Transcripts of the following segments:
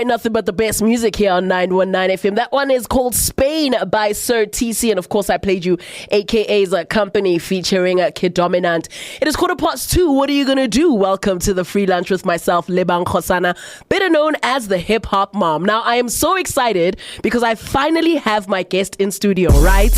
right, nothing but the best music here on 919 FM. That one is called Spain by Sir TC. And of course, I played you AKA's Company featuring Kid Dominant. It is 2:15. What are you going to do? Welcome to the free lunch with myself, Lebang Khosana, better known as the hip hop mom. Now, I am so excited because I finally have my guest in studio, right?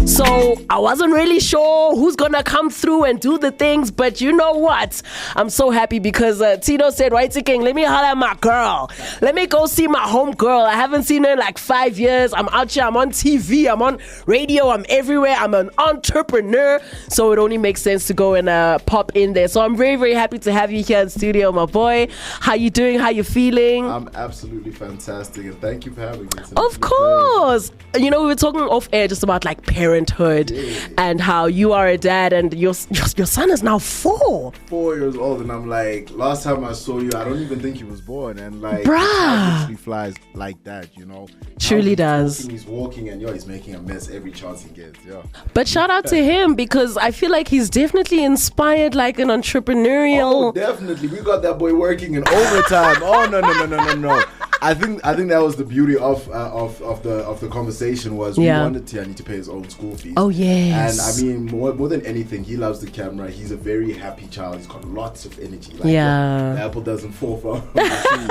So I wasn't really sure who's going to come through and do the things, but you know what? I'm so happy because Tino said, right, King, let me holler at my girl. Let me go see my home girl. I haven't seen her in like 5 years. I'm out here. I'm on TV. I'm on radio. I'm everywhere. I'm an entrepreneur. So it only makes sense to go and pop in there. So I'm very, very happy to have you here in studio, my boy. How you doing? How you feeling? I'm absolutely fantastic. And thank you for having me. Of course. You know, we were talking off air just about like parenthood and how you are a dad and your son is now 4. 4 years old. And I'm like, last time I saw you, I don't even think he was born. And like, bruh, time actually flies like that, you know. Truly does. He's walking and he's making a mess every chance he gets. Yeah. But shout out to him because I feel like he's definitely inspired like an entrepreneurial. Oh, definitely. We got that boy working in overtime. Oh no. I think that was the beauty of the conversation was we wanted Tiani to pay his own school fees. Oh yes. And I mean more than anything, he loves the camera. He's a very happy child. He's got lots of energy. Like, the apple doesn't fall from the tree.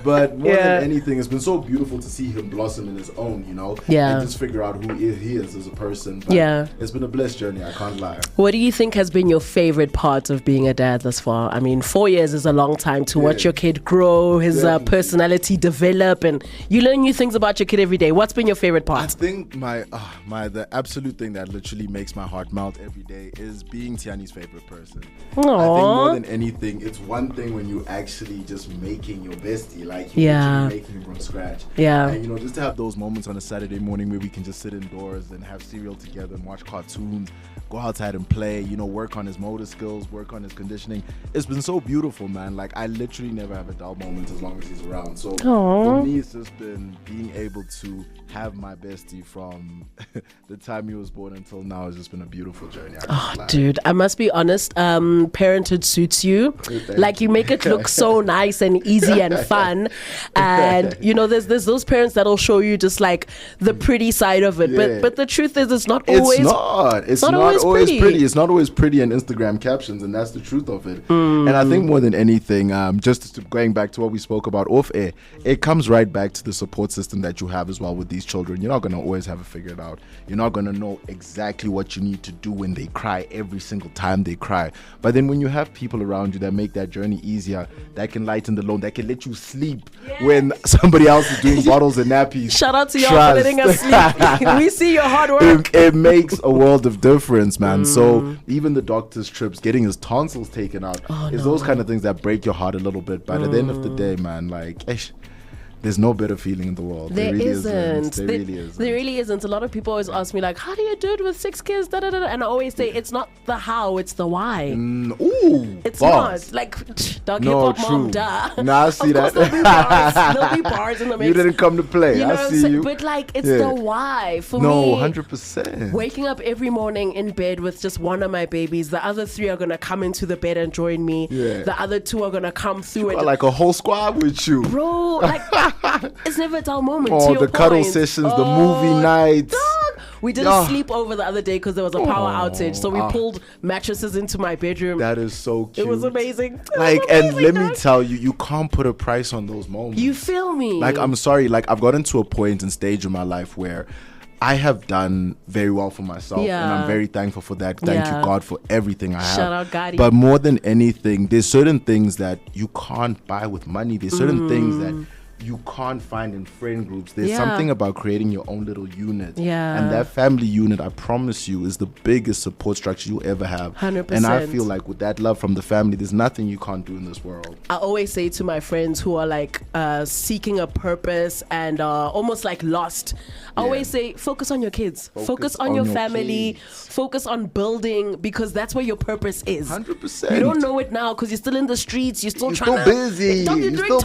But more than anything, it's been so beautiful to see him blossom in his own, you know, and just figure out who he is as a person. But it's been a blessed journey, I can't lie. What do you think has been your favorite part of being a dad thus far? I mean, 4 years is a long time to watch your kid grow, his personality develop, and you learn new things about your kid every day. What's been your favorite part? I think the absolute thing that literally makes my heart melt every day is being Tiani's favorite person. Aww. I think more than anything, it's one thing when you actually just making your bestie, like you're actually making him from scratch. Yeah. And you know, just to have those moments on a Saturday morning where we can just sit indoors and have cereal together and watch cartoons, go outside and play, you know, work on his motor skills, work on his conditioning. It's been so beautiful, man. Like, I literally never have a dull moment as long as he's around. So for me, it's just been being able to have my bestie from the time he was born until now has just been a beautiful journey. Dude, I must be honest, parenthood suits you. Like, you make it look so nice and easy and fun. And you know, there's those parents that'll show you just like the pretty side of it. But the truth is, it's not always. It's not always pretty. It's not always pretty in Instagram captions, and that's the truth of it. And I think more than anything, just going back to what we spoke about off air, it comes right back to the support system that you have as well with these children. You're not going to always have it figured out. You're not going to know exactly what you need to do when they cry every single time they cry. But then when you have people around you that make that journey easier, that can lighten the load, that can let you sleep when somebody else is doing bottles and nappies. Shout out to y'all for letting us sleep. We see your hard work. It makes a world of difference, man. So even the doctor's trips, getting his tonsils taken out, is those kind of things that break your heart a little bit. But at the end of the day, man, like, there's no better feeling in the world. There really isn't. There really isn't. There really isn't. A lot of people always ask me, like, how do you do it with 6 kids? Da, da, da. And I always say, it's not the how, it's the why. It's not. Like, dog, hip-hop mom, duh. Nah, I see that. There'll be bars in the mix. You didn't come to play. You know I see you. But, like, it's the why. For me, 100%. Waking up every morning in bed with just one of my babies. The other 3 are going to come into the bed and join me. The other 2 are going to come through. Like a whole squad with you. Bro, like, it's never a dull moment. The cuddle sessions, the movie nights. Dog. We didn't sleep over the other day because there was a power outage. So we pulled mattresses into my bedroom. That is so cute. It was amazing. And let me tell you, you can't put a price on those moments. You feel me? Like, I'm sorry, like, I've gotten to a point and stage in my life where I have done very well for myself, and I'm very thankful for that. Thank you, God, for everything I have. Shout out, Gotti. But more than anything, there's certain things that you can't buy with money. There's certain things that you can't find in friend groups. There's something about creating your own little unit. And that family unit, I promise you, is the biggest support structure you'll ever have. 100%. And I feel like with that love from the family, there's nothing you can't do in this world. I always say to my friends who are like seeking a purpose and almost like lost, I always say, focus on your kids. Focus on your family. Kids. Focus on building, because that's where your purpose is. 100%. You don't know it now because you're still in the streets. You're still busy. You're doing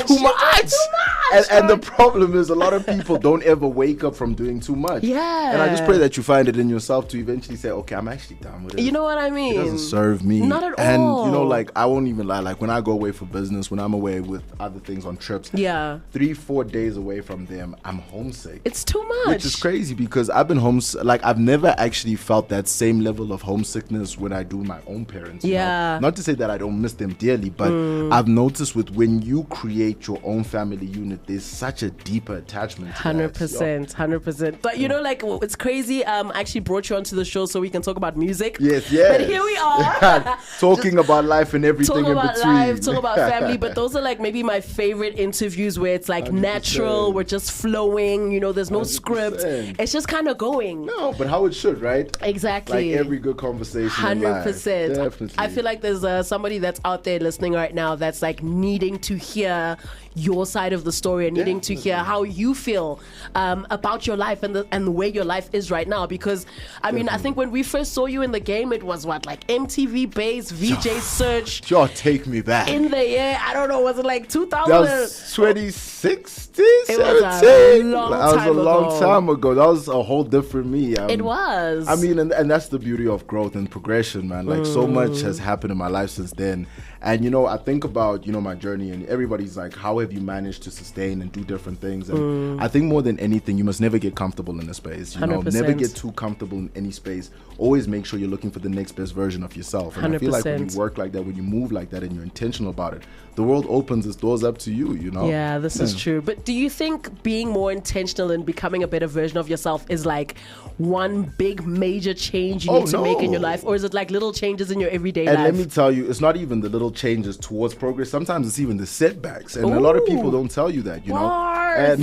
too much. It's too much. And the problem is a lot of people don't ever wake up from doing too much. Yeah. And I just pray that you find it in yourself to eventually say, okay, I'm actually done with it. You know what I mean? It doesn't serve me. Not at and, all. And, you know, like, I won't even lie. Like, when I go away for business, when I'm away with other things on trips, 3-4 days away from them, I'm homesick. It's too much. Which is crazy because I've been homesick. Like, I've never actually felt that same level of homesickness when I do my own parents. You know? Not to say that I don't miss them dearly, but I've noticed with when you create your own family unit, there's such a deeper attachment to 100%, 100%. But you know, like, it's crazy. I actually brought you onto the show so we can talk about music. Yes. But here we are. Talking about life and everything in between. Talk about life, talk about family. But those are like maybe my favorite interviews where it's like 100%. Natural, we're just flowing, you know, there's no 100%. Script. It's just kind of going. No, but how it should, right? Exactly. Like every good conversation 100%. Definitely. I feel like there's somebody that's out there listening right now that's like needing to hear your side of the story and needing to hear how you feel about your life and the way your life is right now. Because I mean, I think when we first saw you in the game, it was what, like MTV Base, VJ Search. Y'all take me back. In the year, I don't know, was it like 2000? That was 2016, 17? It was a long time ago. That was a whole different me. It was. I mean, and that's the beauty of growth and progression, man. Like, so much has happened in my life since then. And, you know, I think about, you know, my journey, and everybody's like, how have you managed to sustain and do different things? And I think more than anything, you must never get comfortable in a space. You know, 100%. Never get too comfortable in any space. Always make sure you're looking for the next best version of yourself. And 100%. I feel like when you work like that, when you move like that and you're intentional about it, the world opens its doors up to you, you know? Yeah, this is true. But do you think being more intentional and becoming a better version of yourself is like one big major change you need to make in your life? Or is it like little changes in your everyday life? And let me tell you, it's not even the little changes towards progress. Sometimes it's even the setbacks. And a lot of people don't tell you that, you know? And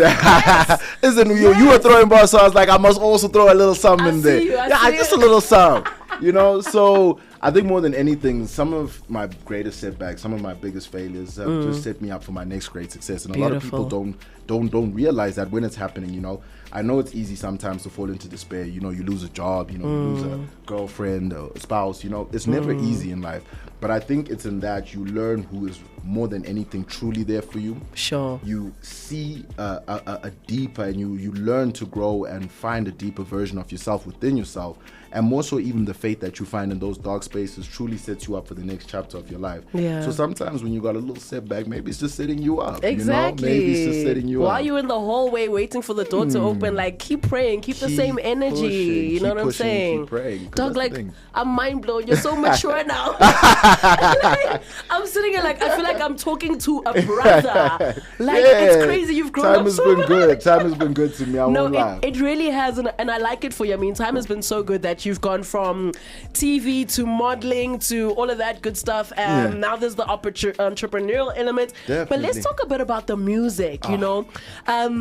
listen, you were throwing bars, so I was like, I must also throw a little something in there. Just a little something, you know? So I think more than anything, some of my greatest setbacks, some of my biggest failures have just set me up for my next great success. And a lot of people don't realize that when it's happening, you know. I know it's easy sometimes to fall into despair. You know, you lose a job, you know, you lose a girlfriend or a spouse, you know. It's never easy in life. But I think it's in that you learn who is more than anything truly there for you. Sure. You see a deeper, and you learn to grow and find a deeper version of yourself within yourself. And more so, even the faith that you find in those dark spaces truly sets you up for the next chapter of your life. Yeah. So sometimes when you got a little setback, maybe it's just setting you up. Exactly. You know? Maybe it's just setting you up. While you're in the hallway waiting for the door to open, like, keep praying, keep the same energy. Pushing, you know what I'm saying? Keep praying, Dog, like, I'm mind blown. You're so mature now. I'm sitting here like, I feel like I'm talking to a brother. Like, it's crazy. You've grown up so much. Time has been good to me. I won't lie. It really has. And I like it for you. I mean, time has been so good that you've gone from TV to modeling to all of that good stuff. And now there's the entrepreneurial element. Definitely. But let's talk a bit about the music, you know.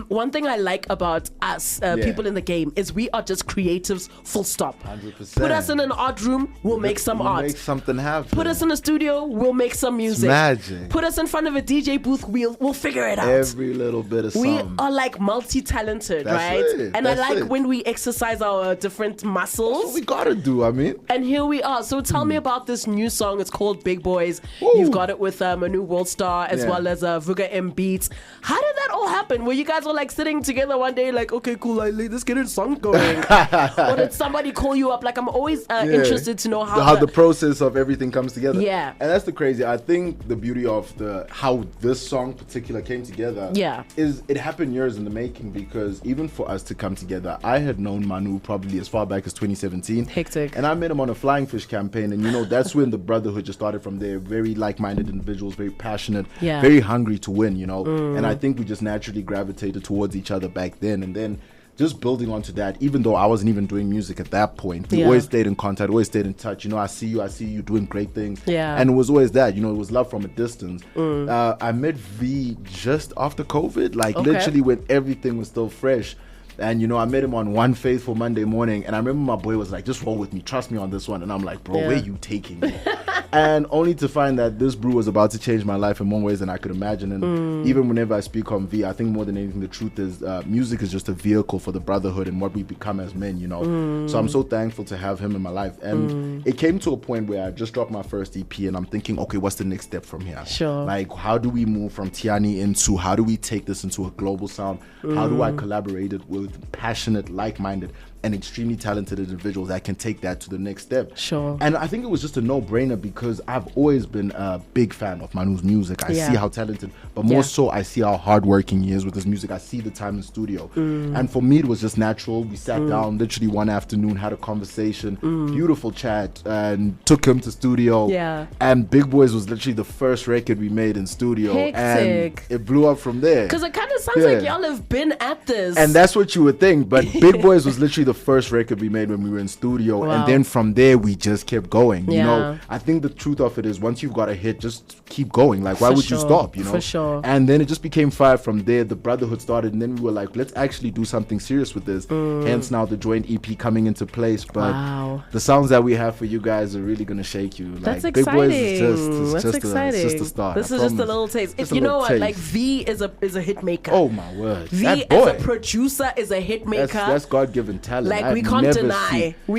One thing I like about us, people in the game, is we are just creatives, full stop. 100%. Put us in an art room, we'll make some art. Make something happen. Put us in a studio, we'll make some music. Magic. Put us in front of a DJ booth, we'll figure it out. Every little bit of something. We are like multi-talented, right? And I like when we exercise our different muscles. That's what we gotta do, I mean. And here we are. So tell me about this new song. It's called Big Boys. Ooh. You've got it with a new World Star as well as Vuga M Beats. How did that all happen? Were you guys all like sitting together one day like, okay, cool, let's get a song going? Or did somebody call you up? Like, I'm always interested to know how the process of everything comes together. Yeah. And that's the crazy. I think the beauty of how this song particular came together is it happened years in the making, because even for us to come together, I had known Manu probably as far back as 2017. Hectic. And I met him on a Flying Fish campaign, and you know, that's when the brotherhood just started from there. Very like-minded individuals, very passionate, very hungry to win, you know. And I think we just naturally gravitated towards each other back then. And then just building onto that, even though I wasn't even doing music at that point, we always stayed in contact, always stayed in touch. You know, I see you doing great things. Yeah. And it was always that, you know, it was love from a distance. I met V just after COVID, like literally when everything was still fresh. And, you know, I met him on one faithful Monday morning, and I remember my boy was like, just roll with me, trust me on this one. And I'm like, bro, where you taking me? And only to find that this brew was about to change my life in more ways than I could imagine. And even whenever I speak on V, I think more than anything, the truth is music is just a vehicle for the brotherhood and what we become as men, you know. So I'm so thankful to have him in my life. And it came to a point where I just dropped my first EP and I'm thinking, okay, what's the next step from here? Sure. Like, how do we move from Chinyani into, how do we take this into a global sound? How do I collaborate it with passionate, like-minded, and extremely talented individuals that can take that to the next step? Sure. And I think it was just a no-brainer because I've always been a big fan of Manu's music. I see how talented, but more so I see how hardworking he is with his music. I see the time in studio. And for me, it was just natural. We sat down literally one afternoon, had a conversation, beautiful chat, and took him to studio. Yeah. And Big Boys was literally the first record we made in studio. Hectic. And it blew up from there. Because it kind of sounds like y'all have been at this. And that's what you would think. But Big Boys was literally the first record we made when we were in studio. Wow. And then from there, we just kept going. Yeah. You know, I think the truth of it is once you've got a hit, just keep going. Like, why would you stop, you know? For sure. And then it just became fire from there. The brotherhood started. And then we were like, let's actually do something serious with this. Hence now the joint EP coming into place. But the sounds that we have for you guys are really going to shake you. Like, That's Big Boys is exciting. just exciting. It's just a start. This is just a little taste. If you know what, like V is a hit maker. Oh my word. V that boy. as a producer is a hit maker. That's God-given talent. Like we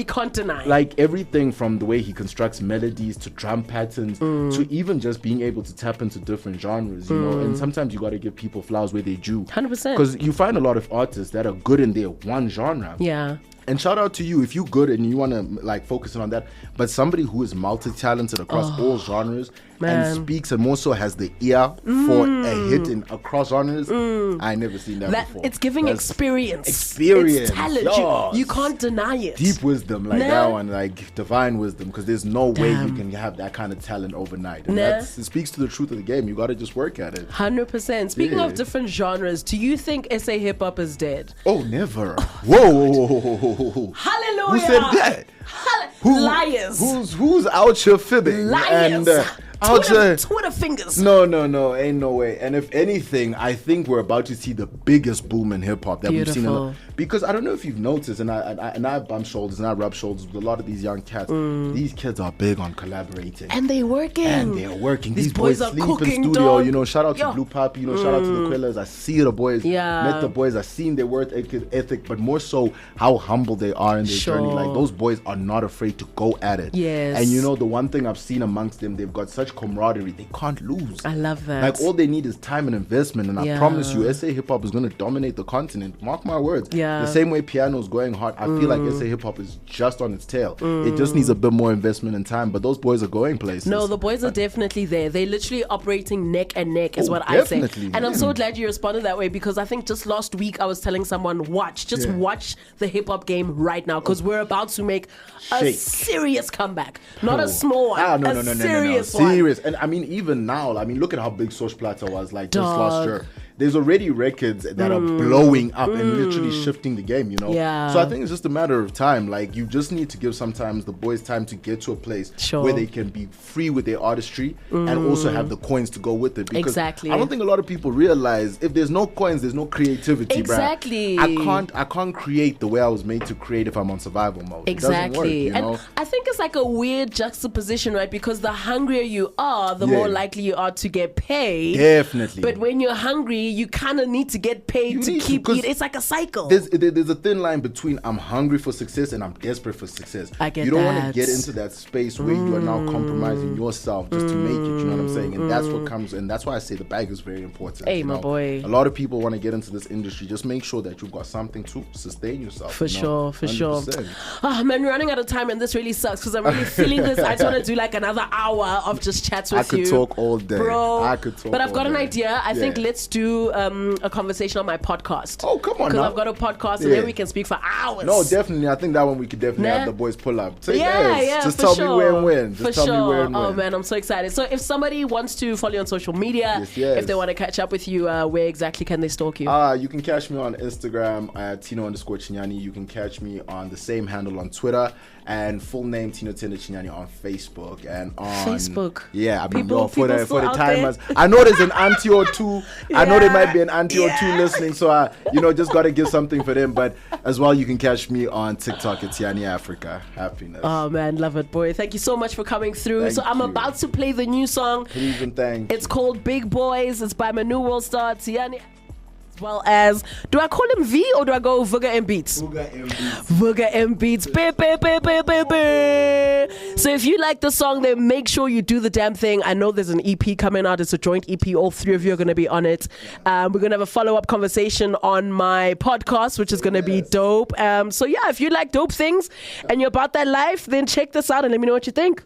can't deny. Like everything from the way he constructs melodies to drum patterns to even just being able to tap into different genres, you know. And sometimes you got to give people flowers where they due. 100%. Because you find a lot of artists that are good in their one genre. Yeah. And shout out to you if you're good and you want to like focus on that. But somebody who is multi-talented across all genres and speaks and more so has the ear for a hit in across genres, I never seen that before. It's giving experience. It's talent. You can't deny it. Deep wisdom like that one, like divine wisdom, because there's no way you can have that kind of talent overnight. And it speaks to the truth of the game. You got to just work at it. 100%. Speaking of different genres, do you think SA hip hop is dead? Oh, never. Whoa. Hallelujah. Who said that? Liars. Who's out here fibbing? Liars. And, Twitter fingers. No, ain't no way. And if anything, I think we're about to see the biggest boom in hip hop that we've seen. Because I don't know if you've noticed, and I bump shoulders and I rub shoulders with a lot of these young cats. These kids are big on collaborating, and they're working. These boys are sleep cooking, in studio. dog. You know, shout out to Blue Papi. You know, shout out to the Quillas. I see the boys. Met the boys. I seen their work ethic, but more so how humble they are in their journey. Like those boys are not afraid to go at it. Yes. And you know, the one thing I've seen amongst them, they've got such camaraderie. They can't lose. I love that. Like all they need is time and investment, and I promise you, SA hip hop is going to dominate the continent. Mark my words. The same way piano's going hard, I feel like SA hip hop is just on its tail. It just needs a bit more investment and time. But those boys are going places. No, the boys are definitely there. They're literally operating neck and neck, is what I say. And I'm so glad you responded that way, because I think just last week I was telling someone, watch the hip hop game right now, because we're about to make a serious comeback, not a small one. No, serious one. Serious. And I mean, even now, look at how big Source Platter was like just last year. There's already records that are blowing up and literally shifting the game, you know? So I think it's just a matter of time. Like, you just need to give sometimes the boys time to get to a place where they can be free with their artistry and also have the coins to go with it. Because I don't think a lot of people realize if there's no coins, there's no creativity, bruh. I can't create the way I was made to create if I'm on survival mode. It doesn't work, you know? And I think it's like a weird juxtaposition, right? Because the hungrier you are, the more likely you are to get paid. Definitely. But when you're hungry, you kind of need to get paid to keep eating. It's like a cycle. There's a thin line between I'm hungry for success and I'm desperate for success. I get You don't want to get into that space where you are now compromising yourself just to make it. You know what I'm saying? And that's what comes. And that's why I say the bag is very important. Hey, my boy. A lot of people want to get into this industry. Just make sure that you've got something to sustain yourself. For sure. 100%. Oh man, we're running out of time, and this really sucks because I'm really feeling this. I just want to do like another hour of just chats with you. I could talk all day, bro. I could talk. But I've got an idea. I think let's do a conversation on my podcast. Oh, come on, because I've got a podcast, and then we can speak for hours. No, definitely. I think that one we could definitely have the boys pull up. Say just tell me where and when. Just tell me where and when. Oh man, I'm so excited. So if somebody wants to follow you on social media, if they want to catch up with you, where exactly can they stalk you? You can catch me on Instagram at Tino_Chinyani. You can catch me on the same handle on Twitter, and full name Tino Chinyani on Facebook and on Facebook. Yeah, I mean, for the timers. I know there's an auntie or two. I know there might be an auntie or two listening, so just got to give something for them. But as well, you can catch me on TikTok at Chinyani Africa. Happiness. Oh man, love it, boy. Thank you so much for coming through. Thank I'm you. about to play the new song. Please and thank you. It's called Big Boys. It's by my new world star Chinyani. As well as, do I call him V or do I go Vuga M Beats? Vuga M Beats. Vuga M Beats. So if you like the song, then make sure you do the damn thing. I know there's an EP coming out. It's a joint EP. All three of you are going to be on it. We're going to have a follow-up conversation on my podcast, which is going to be dope. So yeah, if you like dope things and you're about that life, then check this out and let me know what you think.